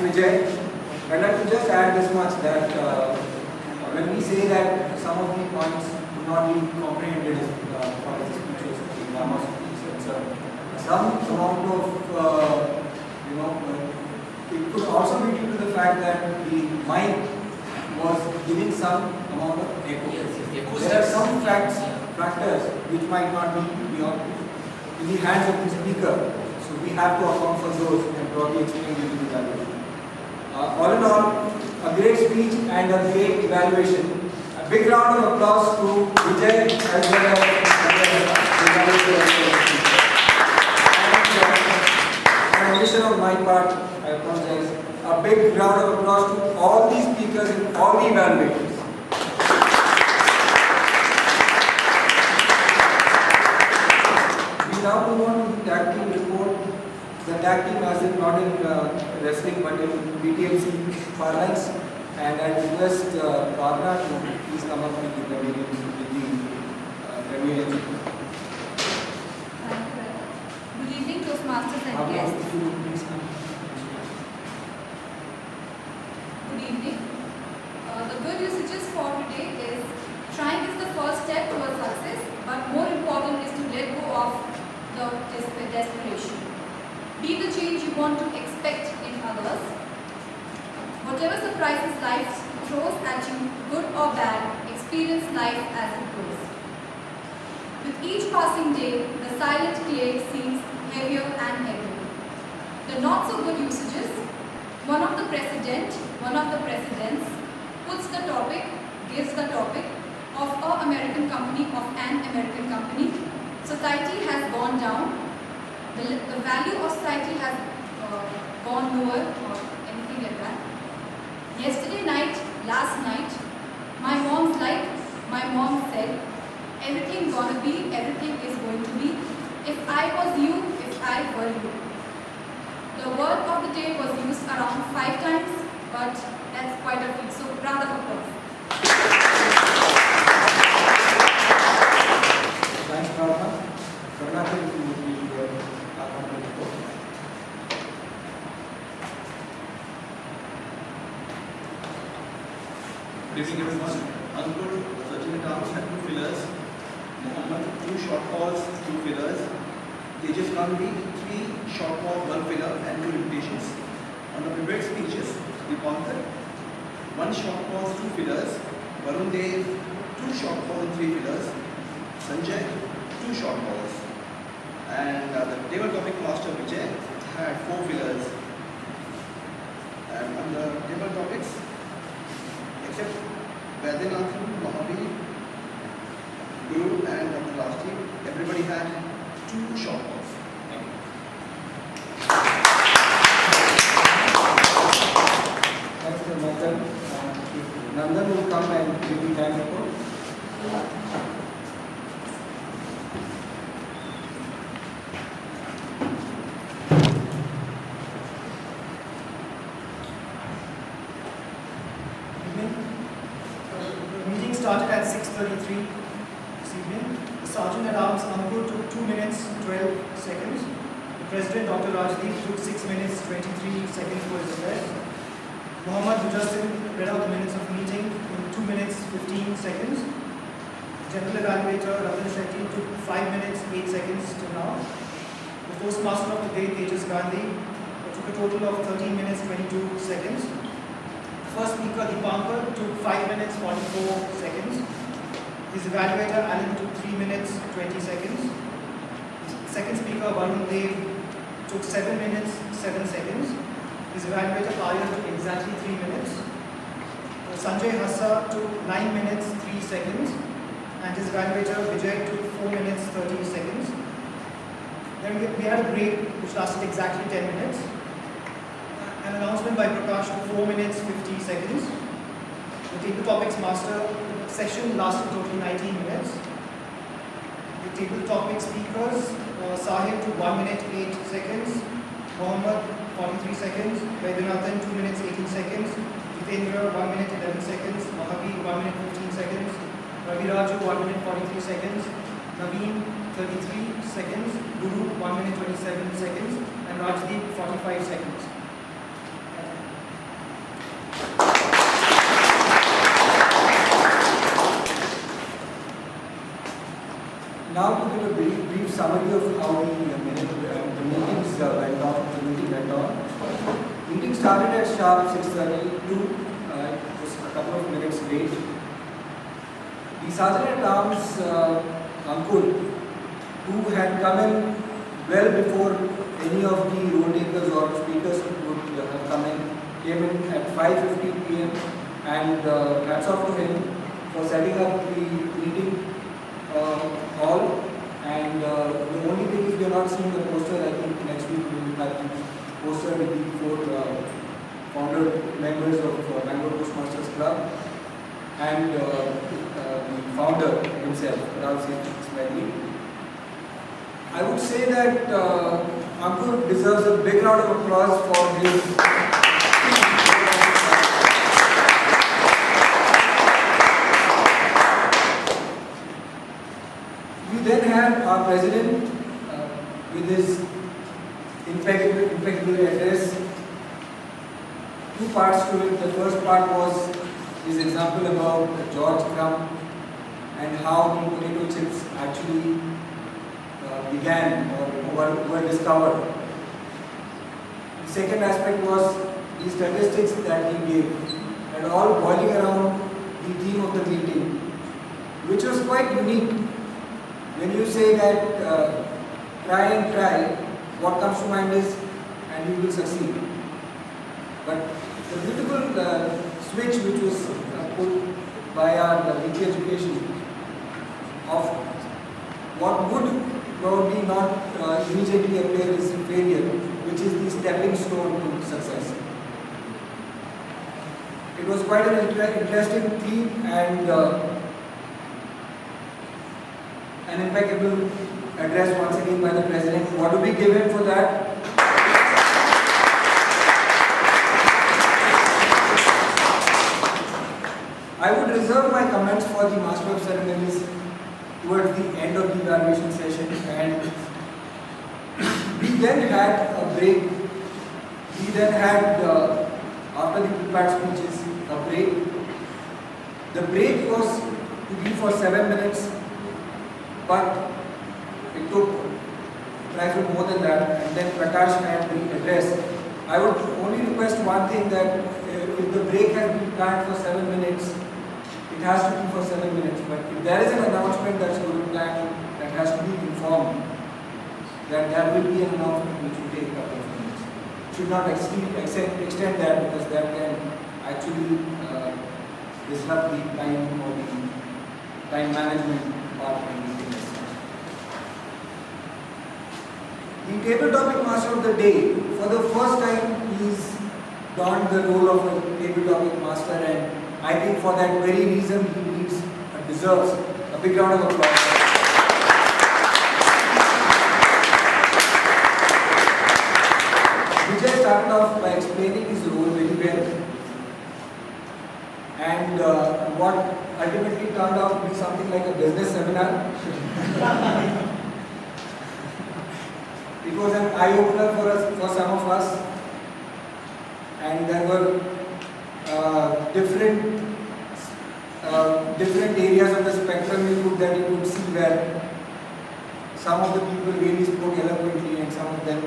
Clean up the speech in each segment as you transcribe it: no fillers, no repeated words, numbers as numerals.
Vijay. I'd like to just add this much that when we say that some of the points could not be comprehended for the speeches, the grammar speech, some amount of, it could also be due to the fact that the mic was giving some amount of echo. There are some factors which might not be in the hands of the speaker. So we have to account for those and probably explain it to the evaluation. All in all, a great speech and a great evaluation. A big round of applause to Vijay as well as the evaluation. An omission on my part, I apologize. A big round of applause to all the speakers and all the evaluators. We now move on to the tag team report. The tag team as in not in wrestling but in BTMC parlance. And I request Bhavna to please come up with the remuneration. Good evening, Toastmasters and guests. Good evening. The good usages for today is trying is the first step towards success, but more important is to let go of the desperation. Be the change you want to expect in others. Whatever surprises life throws at you, good or bad, experience life as it goes. With each passing day, the silent clay seems heavier and heavier. The not so good usages, one of the presidents puts the topic, gives the topic of an American company. Society has gone down. The value of society has gone lower or anything like that. Yesterday night, last night, my mom said, everything is going to be, if I was you, if I were you. The word of the day was used around 5 times, but that's quite a feat, so round of applause. Thanks, Bhavna. Good evening everyone. Ankur, Sachin Rams had 2 fillers. Mohammed, 2 short calls, 2 fillers. Tejas Gandhi, 3 short calls, 1 filler and 2 invitations. On the prepared speeches, Deepankar, 1 short calls, 2 fillers. Varun Dev, 2 short calls and 3 fillers. Sanjay, 2 short calls. And the table topic master Vijay had 4 fillers. And on the table topics, except Vaidyanathan, Mahavir, Guru and Dr. Rasti, everybody had 2 short calls. Thank you. Thanks, Mr. Nandan will come and give the time report. Started at 6:33 this evening. The Sergeant at Arms Ankur took 2 minutes 12 seconds. The President Dr. Rajdeep took 6 minutes 23 seconds for his address. Mohammed Mujassim read out the minutes of meeting in 2 minutes 15 seconds. General Evaluator Ratan Shetty took 5 minutes 8 seconds till now. The Postmaster of the Day Tejas Gandhi took a total of 13 minutes 22 seconds. First speaker Deepankar took 5 minutes 44 seconds. His evaluator Alan took 3 minutes 20 seconds. Second speaker Varun Dev took 7 minutes 7 seconds. His evaluator Aryan took exactly 3 minutes. Sanjay Hassa took 9 minutes 3 seconds. And his evaluator Vijay took 4 minutes 30 seconds. Then we had a break which lasted exactly 10 minutes. An announcement by Prakash to 4 minutes 50 seconds. The table topics master session lasted totally 19 minutes. The table topic speakers, Sahib to 1 minute 8 seconds, Mohammed 43 seconds, Vaidyanathan 2 minutes 18 seconds, Jitendra 1 minute 11 seconds, Mahavir 1 minute 15 seconds, Ravi Raju 1 minute 43 seconds, Naveen 33 seconds, Guru 1 minute 27 seconds, and Rajdeep 45 seconds. started at sharp 6:32. It was a couple of minutes late. The Sergeant at Arms, Ankur, who had come in well before any of the roll takers or speakers would have come in, came in at 5:50 p.m. and hats off to him for setting up the meeting hall. And the only thing is we are not seeing the poster. I think next week we will have the poster with the 4 founder members of Bangalore Toastmasters Club and the founder himself, Rao Smedley. I would say that Ankur deserves a big round of applause for his We then had our president with his impeccable address. 2 parts to it. The first part was his example about George Crumb and how the potato chips actually began or were discovered. The second aspect was the statistics that he gave, and all boiling around the theme of the meeting, which was quite unique. When you say that try and try, what comes to mind is and you will succeed. But the beautiful switch which was put by our VP Education of what would probably not immediately appear as a failure, which is the stepping stone to success. It was quite an interesting theme and an impeccable address once again by the President. What do we give him for that? I would reserve my comments for the Master of Ceremonies towards the end of the evaluation session, and we then had a break. We then had, after the prepared speeches, a break. The break was to be for 7 minutes, but it took a trifle more than that, and then Prakash had the address. I would only request one thing, that if the break has been planned for 7 minutes, it has to be for 7 minutes. But if there is an announcement that's going to plan, that has to be informed, that there will be an announcement which will take a couple of minutes. Should not extend that, because that can actually disrupt the time or the time management part of the meeting. The table topic master of the day, for the first time he's donned the role of a table topic master, and I think for that very reason he deserves a big round of applause. Vijay started off by explaining his role very well, and what ultimately turned out to be something like a business seminar. It was an eye-opener for some of us, and there were different areas of the spectrum that you could see where some of the people really spoke eloquently and some of them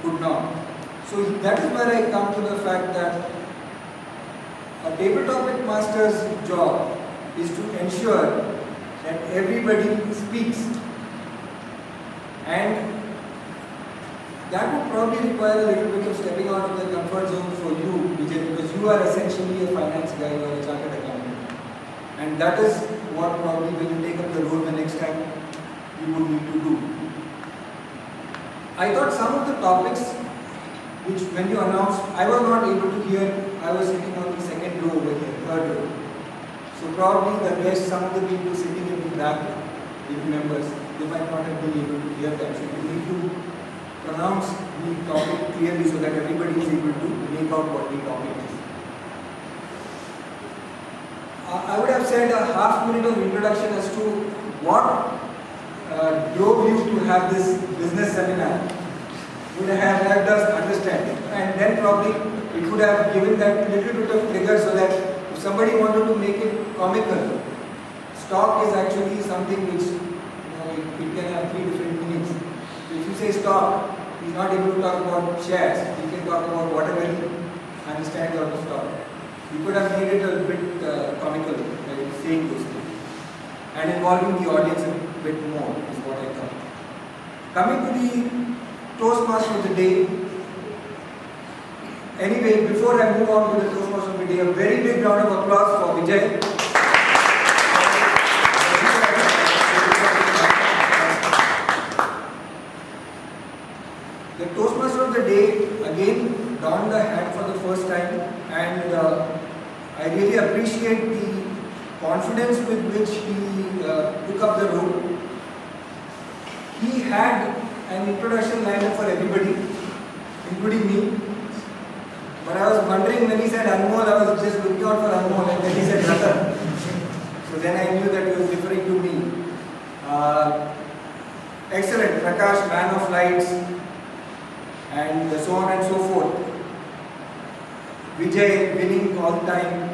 could not. So that is where I come to the fact that a table topic master's job is to ensure that everybody speaks, and that would probably require a little bit of stepping out of the comfort zone for you, Vijay, because you are essentially a finance guy or a chartered accountant. And that is what probably when you take up the role the next time you would need to do. I thought some of the topics which when you announced, I was not able to hear. I was sitting on the second row over here, third row. So probably the rest, some of the people sitting in the back, the members, they might not have been able to hear that. So you need to pronounce the topic clearly so that everybody is able to make out what the topic is. I would have said a half minute of introduction as to what drove you to have this business seminar, would have helped us understand, and then probably it would have given that little bit of trigger so that if somebody wanted to make it comical, stock is actually something which it can have 3 different meanings. So if you say stock, he's not able to talk about shares, he can talk about whatever involving the audience a bit more is what I thought. Coming to the Toastmaster of the day. Anyway, before I move on to the Toastmaster of the day, a very big round of applause for Vijay. The Toastmaster of the day again donned the hat for the first time, and I really appreciate the confidence with which he took up the role. He had an introduction lineup for everybody, including me. But I was wondering when he said Anmol, I was just looking out for Anmol, and then he said Ratan. So then I knew that he was referring to me. Excellent, Prakash, man of lights, and so on and so forth. Vijay winning all time.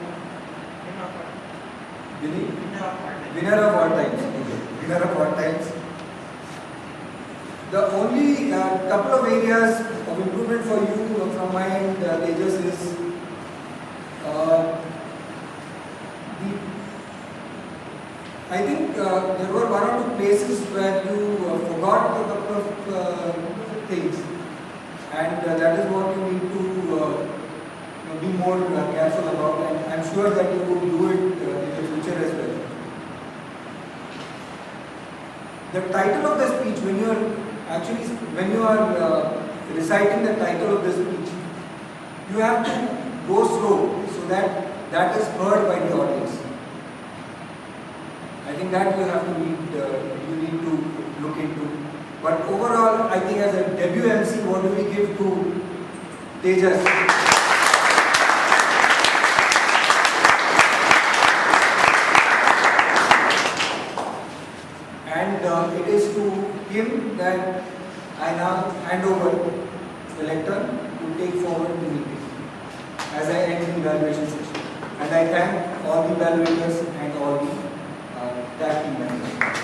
Winner of all times. Winner of all times. The only couple of areas of improvement for you from my end, Tejas, is I think there were one or two places where you forgot a couple of things, and that is what you need to be more careful about, and I'm sure that you will do it in the future as well. The title of the speech, when you are reciting the title of the speech, you have to go slow so that that is heard by the audience. I think that you need to look into. But overall, I think as a debut MC, what do we give to Tejas? And it is to him that I now hand over the lectern to take forward the meeting as I end the evaluation session. And I thank all the evaluators and all the tag team members.